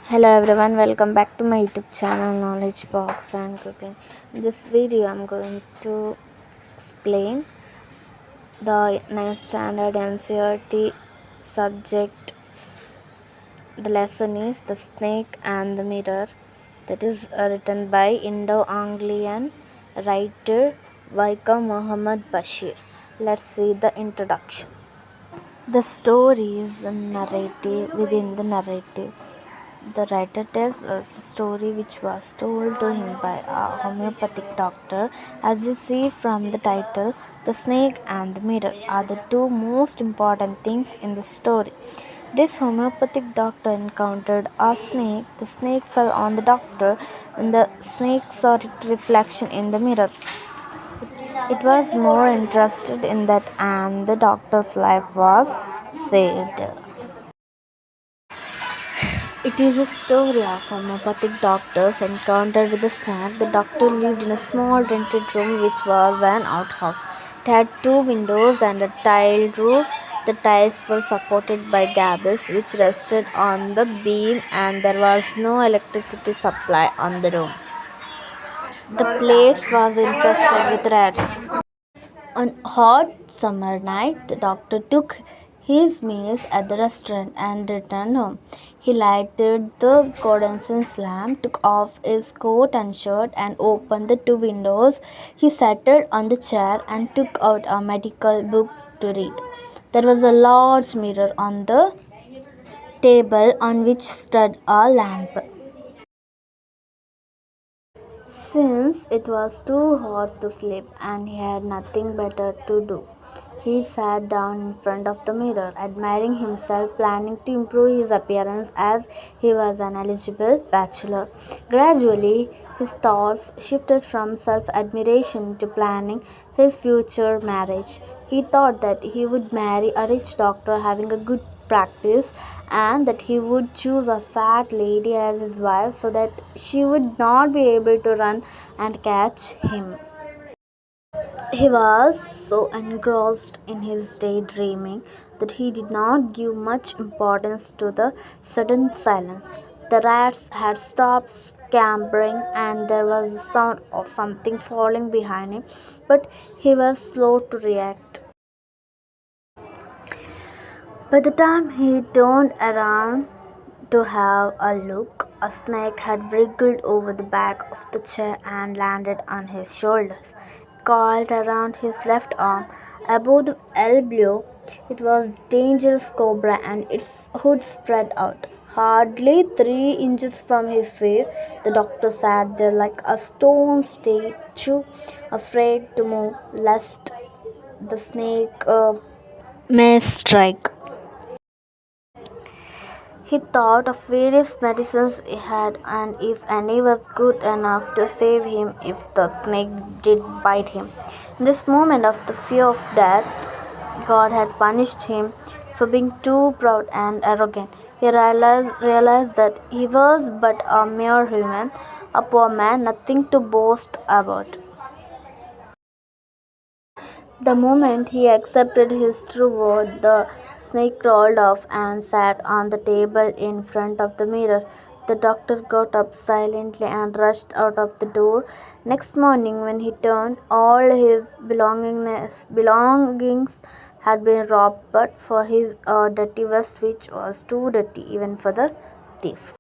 Hello everyone, welcome back to my YouTube channel Knowledge Box and Cooking. In this video, I'm going to explain the 9th standard NCERT subject. The lesson is The Snake and the Mirror, that is written by Indo-Anglian writer Waika Muhammad Bashir. Let's see the introduction. The story is a narrative within the narrative. The writer tells us a story which was told to him by a homeopathic doctor. As we see from the title, the snake and the mirror are the two most important things in the story. This homeopathic doctor encountered a snake. The snake fell on the doctor when the snake saw its reflection in the mirror. It was more interested in that, and the doctor's life was saved. It is a story of homeopathic doctor's encounter with a snake. The doctor lived in a small rented room which was an outhouse. It had two windows and a tiled roof. The tiles were supported by gables which rested on the beam, and there was no electricity supply on the room. The place was infested with rats. On a hot summer night, the doctor took his meals at the restaurant and returned home. He lighted the condensed lamp, took off his coat and shirt, and opened the two windows. He settled on the chair and took out a medical book to read. There was a large mirror on the table on which stood a lamp. Since it was too hot to sleep and he had nothing better to do, he sat down in front of the mirror, admiring himself, planning to improve his appearance as he was an eligible bachelor. Gradually, his thoughts shifted from self admiration to planning his future marriage. He thought that he would marry a rich doctor having a good practice, and that he would choose a fat lady as his wife so that she would not be able to run and catch him. He was so engrossed in his daydreaming that he did not give much importance to the sudden silence. The rats had stopped scampering and there was a sound of something falling behind him, but he was slow to react. By the time he turned around to have a look, a snake had wriggled over the back of the chair and landed on his shoulders. It coiled around his left arm above the elbow. It was a dangerous cobra and its hood spread out. Hardly 3 inches from his face, the doctor sat there like a stone statue, afraid to move lest the snake may strike. He thought of various medicines he had, and if any was good enough to save him if the snake did bite him. In this moment of the fear of death, God had punished him for being too proud and arrogant. He realized that he was but a mere human, a poor man, nothing to boast about. The moment he accepted his true worth, the snake crawled off and sat on the table in front of the mirror. The doctor got up silently and rushed out of the door. Next morning, when he turned, all his belongings had been robbed, but for his dirty vest, which was too dirty even for the thief.